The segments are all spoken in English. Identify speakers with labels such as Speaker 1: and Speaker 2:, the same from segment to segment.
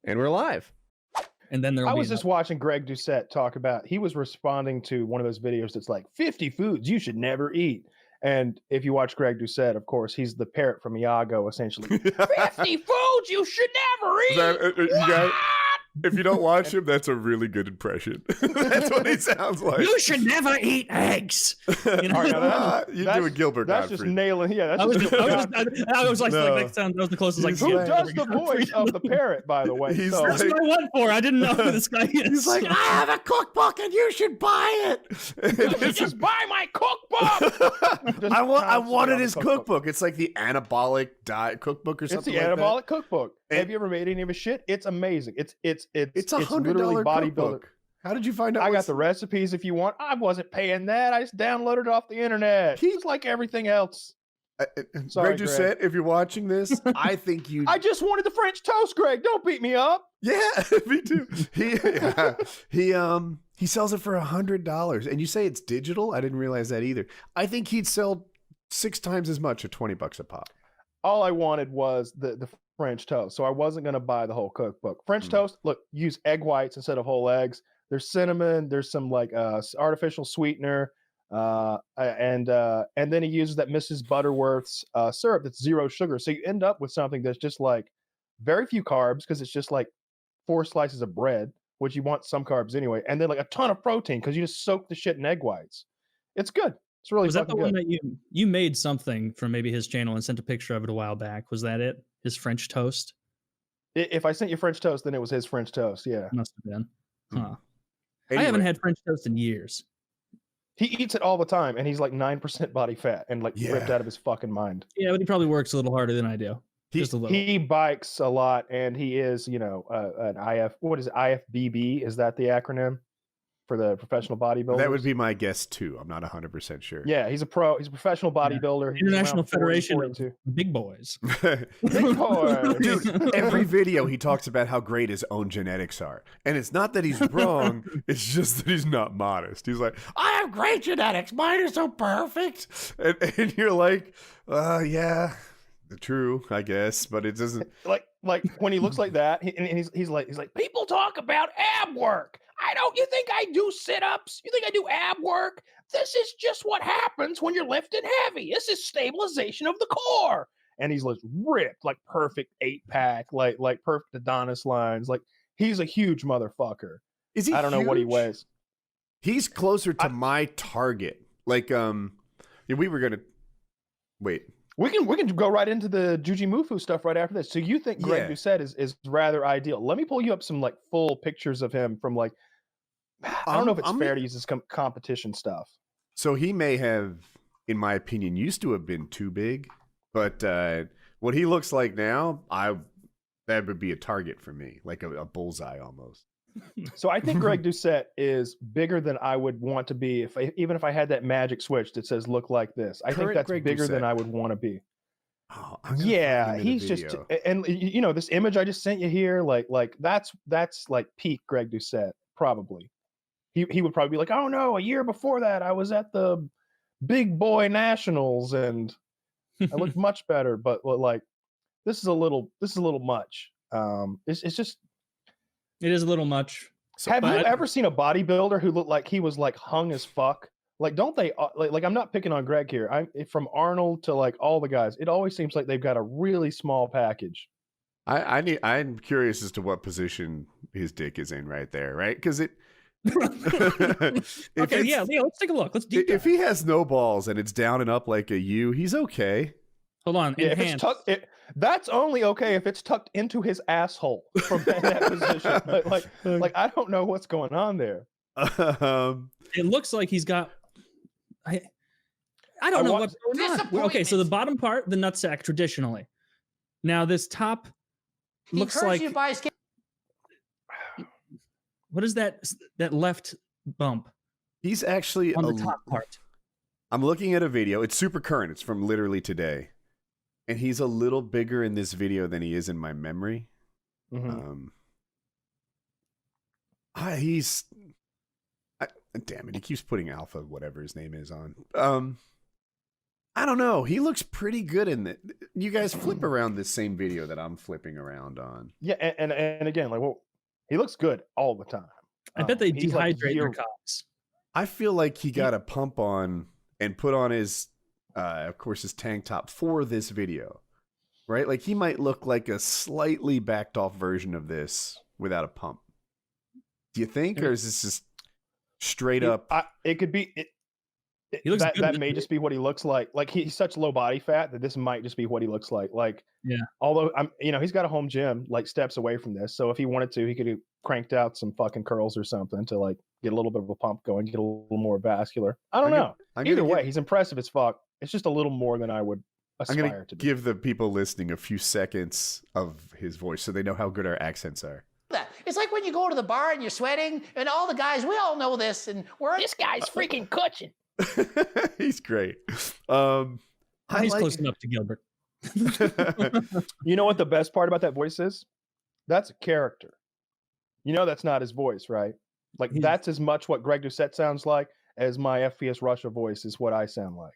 Speaker 1: And we're live.
Speaker 2: And then
Speaker 3: I was just watching Greg Doucette talk about, he was responding to one of those videos that's like 50 foods you should never eat. And if you watch Greg Doucette, of course, he's the parrot from Iago, essentially. 50 foods you should never eat!
Speaker 4: If you don't watch him, that's a really good impression. That's what he sounds like.
Speaker 2: You should never eat eggs.
Speaker 3: You know?
Speaker 4: You're doing Gilbert
Speaker 3: That's
Speaker 4: Gottfried.
Speaker 3: just nailing. Yeah, that's
Speaker 2: I was like,
Speaker 4: No.
Speaker 2: that was the closest. Like,
Speaker 3: who does the voice of the parrot, by the way?
Speaker 4: He's
Speaker 3: So,
Speaker 4: like-
Speaker 2: That's what I went for. I didn't know who this guy is.
Speaker 4: He's like, I have a cookbook and you should buy it.
Speaker 3: just buy my cookbook. Just
Speaker 1: I wanted
Speaker 3: constantly
Speaker 1: his
Speaker 3: on the
Speaker 1: cookbook. It's like the anabolic diet cookbook or
Speaker 3: It's
Speaker 1: something
Speaker 3: the
Speaker 1: like
Speaker 3: anabolic cookbook.
Speaker 1: And-
Speaker 3: Have you ever made any of his shit? It's amazing. It's
Speaker 1: $100
Speaker 3: literally bodybuilder.
Speaker 1: cookbook. How did you find out?
Speaker 3: I got
Speaker 1: what's-
Speaker 3: the recipes if you want. I wasn't paying that. I just downloaded it off the internet. Just like everything else. Sorry,
Speaker 4: Greg Doucette, if you're watching this,
Speaker 1: I think you.
Speaker 3: I just wanted the French toast, Greg. Don't beat me up.
Speaker 4: yeah, me too.
Speaker 1: He sells it for $100, and you say it's digital. I didn't realize that either. I think he'd sell 6 times as much at $20 a pop.
Speaker 3: All I wanted was the French toast, so I wasn't going to buy the whole cookbook. French toast, look, use egg whites instead of whole eggs. There's cinnamon. There's some like artificial sweetener, and then he uses that Mrs. Butterworth's syrup that's 0 sugar. So you end up with something that's just like very few carbs because it's just like 4 slices of bread, which you want some carbs anyway, and then like a ton of protein because you just soak the shit in egg whites. It's good. It's really
Speaker 2: was that the
Speaker 3: fucking
Speaker 2: one
Speaker 3: good.
Speaker 2: that you made something from maybe his channel and sent a picture of it a while back? Was that it? His French toast?
Speaker 3: If I sent you French toast, then it was his French toast. Yeah.
Speaker 2: Must have been. Huh.
Speaker 1: Anyway,
Speaker 2: I haven't had French toast in years.
Speaker 3: He eats it all the time, and he's like 9% body fat and like
Speaker 1: Yeah.
Speaker 3: ripped out of his fucking mind.
Speaker 2: Yeah, but he probably works a little harder than I do. Just a little.
Speaker 3: He bikes a lot, and he is, an what is it, IFBB? Is that the acronym for the professional bodybuilder?
Speaker 1: that would be my guess too. I'm not 100% sure.
Speaker 3: Yeah, he's a pro. He's a professional bodybuilder. He's
Speaker 2: International
Speaker 3: around 40,
Speaker 2: Federation
Speaker 3: 42.
Speaker 2: of Big Boys.
Speaker 3: Big boy.
Speaker 1: Dude, every video he talks about how great his own genetics are. And it's not that he's wrong, it's just that he's not modest. He's like, I have great genetics. Mine are so perfect. And you're like, yeah, true, I guess, but it doesn't.
Speaker 3: like when he looks like that, he's like people talk about ab work. You think I do sit-ups? You think I do ab work? This is just what happens when you're lifting heavy. This is stabilization of the core. And he's like ripped, like perfect 8-pack, like perfect Adonis lines. Like he's a huge motherfucker.
Speaker 1: Is he
Speaker 3: I don't know what he
Speaker 1: huge?
Speaker 3: weighs.
Speaker 1: He's closer to my target. Like, we were gonna wait.
Speaker 3: We can go right into the Jujimufu stuff right after this. So you think Greg
Speaker 1: Yeah.
Speaker 3: Doucette is rather ideal? Let me pull you up some like full pictures of him from like. I don't know if it's fair to use this competition stuff.
Speaker 1: So he may have, in my opinion, used to have been too big, but what he looks like now, that would be a target for me, like a bullseye almost.
Speaker 3: So I think Greg Doucette is bigger than I would want to be even if I had that magic switch that says look like this. I think
Speaker 1: Current
Speaker 3: that's
Speaker 1: Greg
Speaker 3: bigger than
Speaker 1: Doucette.
Speaker 3: I would want to be.
Speaker 1: Oh, I'm gonna
Speaker 3: Yeah,
Speaker 1: find him in
Speaker 3: he's
Speaker 1: the
Speaker 3: just
Speaker 1: video.
Speaker 3: and this image I just sent you here, like that's like peak Greg Doucette probably. He would probably be like, oh no, a year before that I was at the Big Boy Nationals and I looked much better, but like this is a little much. It's just.
Speaker 2: It is a little much.
Speaker 1: So
Speaker 3: Have you
Speaker 2: but-
Speaker 3: ever seen a bodybuilder who looked like he was like hung as fuck? Like, don't they like I'm not picking on Greg here. From Arnold to like all the guys. It always seems like they've got a really small package.
Speaker 1: I'm curious as to what position his dick is in right there, right? Because it.
Speaker 2: Okay, yeah, let's take a look. Let's deep
Speaker 1: If
Speaker 2: dive.
Speaker 1: he has no balls and it's down and up like a U, he's okay.
Speaker 2: Hold on.
Speaker 3: Yeah, if it's
Speaker 2: Enhance.
Speaker 3: tucked, that's only okay if it's tucked into his asshole from that position. Like I don't know what's going on there.
Speaker 2: It looks like he's got. I don't know what's going on. Okay, so the bottom part, the nutsack traditionally. Now this top looks like. What is that left bump
Speaker 1: He's actually
Speaker 2: on the top part?
Speaker 1: I'm looking at a video. It's super current. It's from literally today. And he's a little bigger in this video than he is in my memory.
Speaker 3: Mhm.
Speaker 1: Damn it, he keeps putting Alpha, whatever his name is, on. I don't know. He looks pretty good in it. You guys flip around this same video that I'm flipping around on.
Speaker 3: Yeah, and again, like, well, he looks good all the time.
Speaker 2: I bet they
Speaker 3: he's like
Speaker 2: dehydrate their cocks.
Speaker 1: I feel like he got a pump on and put on his, of course, his tank top for this video, right? Like he might look like a slightly backed off version of this without a pump. Do you think, or is this just straight up?
Speaker 3: It could be.
Speaker 2: He looks
Speaker 3: that may just be what he looks like. Like he's such low body fat that this might just be what he looks like. Like,
Speaker 2: yeah.
Speaker 3: Although he's got a home gym like steps away from this, so if he wanted to, he could have cranked out some fucking curls or something to like get a little bit of a pump going, get a little more vascular. I don't know. Either way, he's impressive as fuck. It's just a little more than I would aspire to be.
Speaker 1: Give the people listening a few seconds of his voice so they know how good our accents are.
Speaker 5: It's like when you go to the bar and you're sweating, and all the guys, we all know this, and this guy's freaking cutching.
Speaker 1: He's great.
Speaker 2: He's close enough to Gilbert.
Speaker 3: You know what the best part about that voice is? That's a character. You know that's not his voice, right? Like that's as much what Greg Doucette sounds like as my FPS Russia voice is what I sound like.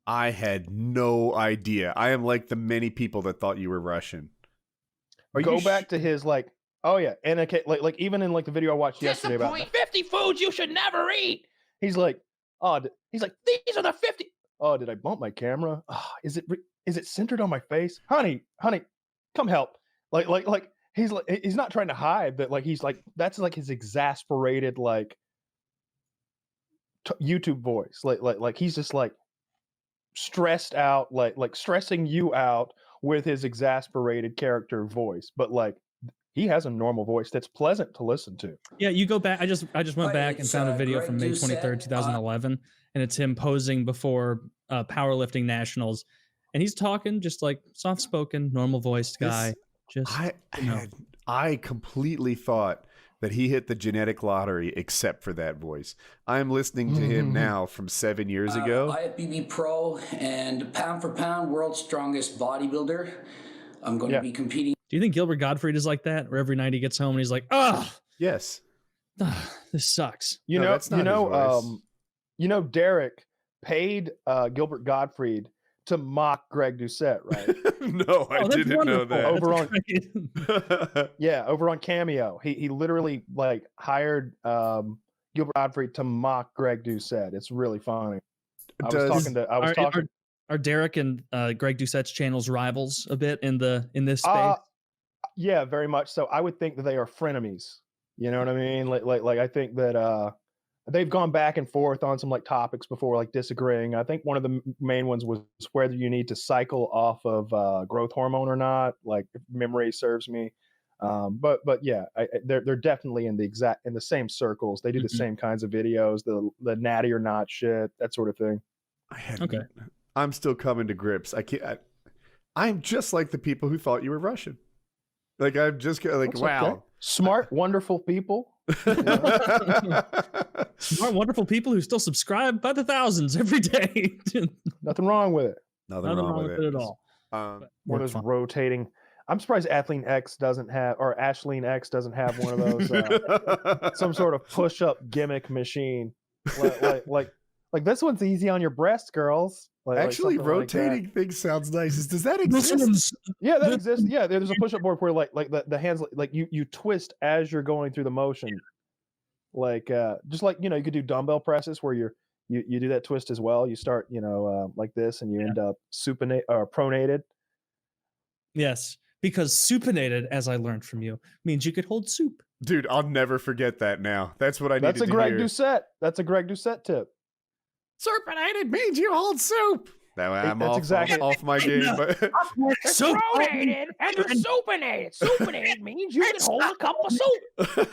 Speaker 1: I had no idea. I am like the many people that thought you were Russian.
Speaker 3: Go back to his like, oh yeah, and okay, like even in like the video I watched yesterday about
Speaker 5: 50 foods you should never eat.
Speaker 3: He's like, he's like, these are the 50. Oh, did I bump my camera? Oh, is it centered on my face? Honey, come help. Like he's not trying to hide, but like he's like, that's like his exasperated like YouTube voice. Like he's just like stressed out, like stressing you out with his exasperated character voice. But like he has a normal voice that's pleasant to listen to.
Speaker 2: Yeah, you go back. I just went back and found a video from May 23rd, 2011, and it's him posing before powerlifting nationals, and he's talking just like soft-spoken, normal-voiced guy.
Speaker 1: I completely thought that he hit the genetic lottery except for that voice. I'm listening to him now from 7 years ago.
Speaker 6: IFBB Pro and pound for pound world's strongest bodybuilder. I'm going to be competing.
Speaker 2: Do you think Gilbert Gottfried is like that, where every night he gets home and he's like,
Speaker 1: yes,
Speaker 2: this sucks.
Speaker 3: Derek paid Gilbert Gottfried to mock Greg Doucette, right?
Speaker 1: No, I didn't know that.
Speaker 3: Over on Cameo, he literally like hired Gilbert Gottfried to mock Greg Doucette. It's really funny.
Speaker 2: Are Derek and Greg Doucette's channels rivals a bit in this space?
Speaker 3: Yeah, very much so. I would think that they are frenemies. You know what I mean? Like I think that they've gone back and forth on some like topics before, like disagreeing. I think one of the main ones was whether you need to cycle off of growth hormone or not, like if memory serves me. But yeah, they're definitely in the same circles. They do the same kinds of videos, the natty or not shit, that sort of thing.
Speaker 1: I'm still coming to grips. I'm just like the people who thought you were Russian. Like I'm just like, that's wow. Okay.
Speaker 3: Smart, wonderful people.
Speaker 2: Smart, wonderful people who still subscribe by the thousands every day.
Speaker 3: Nothing wrong with it.
Speaker 1: Nothing wrong with it
Speaker 2: at all.
Speaker 3: One of those rotating. I'm surprised Ashleen X doesn't have one of those some sort of push-up gimmick machine. Like this one's easy on your breast, girls.
Speaker 1: Actually, rotating things sounds nice. Does that exist?
Speaker 3: Yeah, that exists. Yeah, there's a push-up board where like the hands like you twist as you're going through the motion. Like just like you could do dumbbell presses where you do that twist as well. You start like this and you end up supinated or pronated.
Speaker 2: Yes, because supinated, as I learned from you, means you could hold soup.
Speaker 1: Dude, I'll never forget that now. That's what I needed to hear.
Speaker 3: That's a Greg Doucette tip.
Speaker 1: Supinated means you hold soup. I'm off my game. But
Speaker 5: Pronated and supinated. Supinated means you can hold a cup of soup.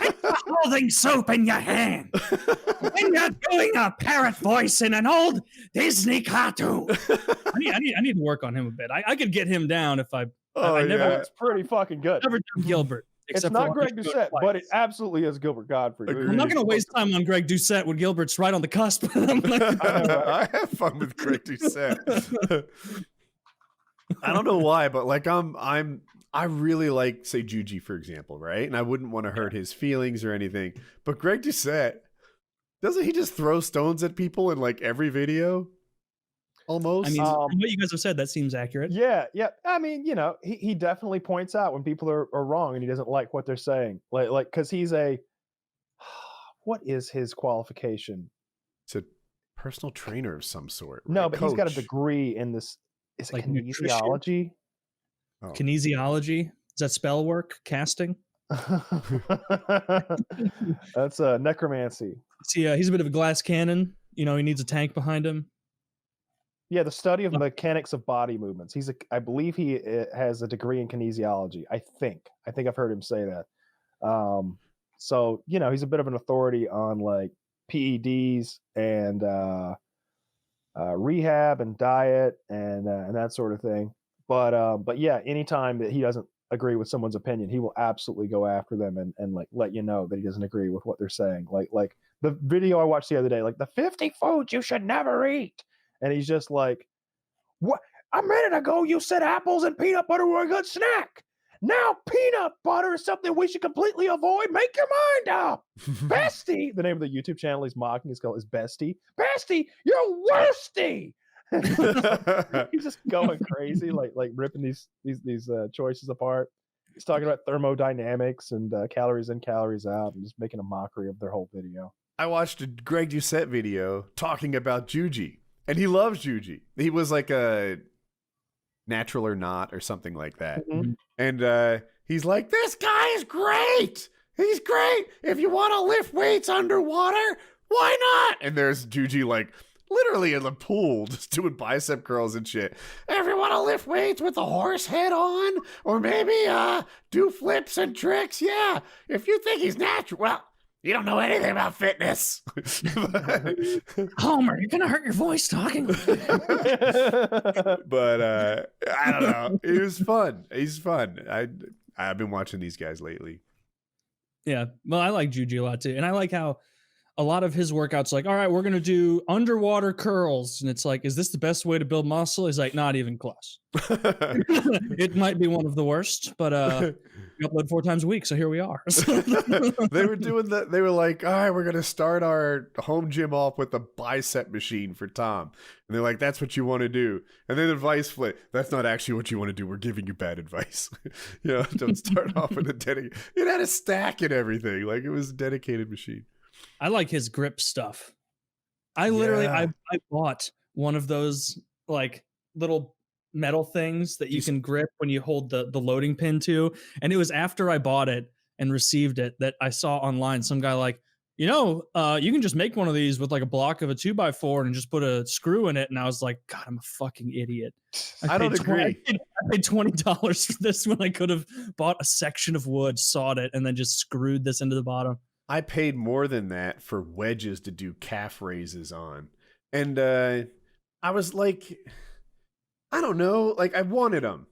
Speaker 2: Holding soup in your hand when you're doing a parrot voice in an old Disney cartoon. I need to work on him a bit. I could get him down if I never.
Speaker 3: It's pretty fucking good.
Speaker 2: Never done Gilbert.
Speaker 3: It's not Greg Doucette, but it absolutely is Gilbert Gottfried.
Speaker 2: I'm not going to waste time on Greg Doucette when Gilbert's right on the cusp.
Speaker 1: I have fun with Greg Doucette. I don't know why, but like I really like, say, Juji, for example, right? And I wouldn't want to hurt his feelings or anything. But Greg Doucette, doesn't he just throw stones at people in like every video? almost.
Speaker 2: I mean, from what you guys have said, that seems accurate.
Speaker 3: Yeah, yeah. I mean, you know, he definitely points out when people are wrong and he doesn't like what they're saying. Like because he's a what is his qualification?
Speaker 1: It's a personal trainer of some sort.
Speaker 3: No,
Speaker 1: right?
Speaker 3: but he's got a
Speaker 1: Coach.
Speaker 3: degree in this. Is it
Speaker 2: Like nutrition?
Speaker 3: kinesiology?
Speaker 1: Oh.
Speaker 2: Kinesiology. Does that spell work? Casting?
Speaker 3: That's necromancy.
Speaker 2: See, he's a bit of a glass cannon. You know, he needs a tank behind him.
Speaker 3: Yeah, the study of mechanics of body movements. I believe he has a degree in kinesiology. I think I've heard him say that. So you know, he's a bit of an authority on like PEDs and rehab and diet and that sort of thing. But yeah, anytime that he doesn't agree with someone's opinion, he will absolutely go after them and like let you know that he doesn't agree with what they're saying. Like the video I watched the other day, like the 50 foods you should never eat. And he's just like, what? A minute ago, you said apples and peanut butter were a good snack. Now peanut butter is something we should completely avoid. Make your mind up. Bestie, the name of the YouTube channel he's mocking is called Bestie. Bestie, you're worsty. He's just going crazy, like ripping these choices apart. He's talking about thermodynamics and calories in, calories out, and just making a mockery of their whole video.
Speaker 1: I watched a Greg Doucette video talking about Juji. And he loves Juji. He was like a natural or not or something like that.
Speaker 3: Mm-hmm.
Speaker 1: And he's like, this guy is great. He's great. If you want to lift weights underwater, why not? And there's Juji like literally in the pool just doing bicep curls and shit. If you want to lift weights with a horse head on or maybe do flips and tricks, yeah. If you think he's natural, well, you don't know anything about fitness.
Speaker 2: Homer, you're gonna hurt your voice talking.
Speaker 1: But I don't know. It was fun. He's fun. I've been watching these guys lately.
Speaker 2: Yeah, well, I like Juji a lot too, and I like how a lot of his workouts like, all right, we're gonna do underwater curls, and it's like, is this the best way to build muscle? He's like, not even close. It might be one of the worst, but we upload 4 times a week, so here we are.
Speaker 1: They were doing that. They were like, all right, we're gonna start our home gym off with a bicep machine for Tom, and they're like, that's what you want to do, and then advice flip. That's not actually what you want to do. We're giving you bad advice. You know, don't start off with a dedicated. It had a stack and everything. Like it was a dedicated machine.
Speaker 2: I like his grip stuff. I literally, I bought one of those like little metal things that you can grip when you hold the loading pin to. And it was after I bought it and received it that I saw online some guy like, you know, you can just make one of these with like a block of a 2x4 and just put a screw in it. And I was like, God, I'm a fucking idiot.
Speaker 1: I don't agree.
Speaker 2: I paid $20 for this when I could have bought a section of wood, sawed it, and then just screwed this into the bottom.
Speaker 1: I paid more than that for wedges to do calf raises on. And I was like, I don't know, like I wanted them.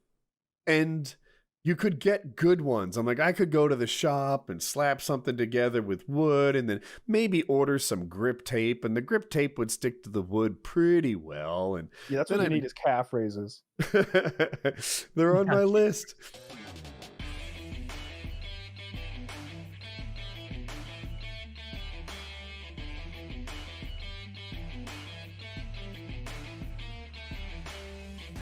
Speaker 1: And you could get good ones. I'm like, I could go to the shop and slap something together with wood and then maybe order some grip tape. And the grip tape would stick to the wood pretty well. And
Speaker 3: yeah, that's what you need is calf raises.
Speaker 1: They're on my list.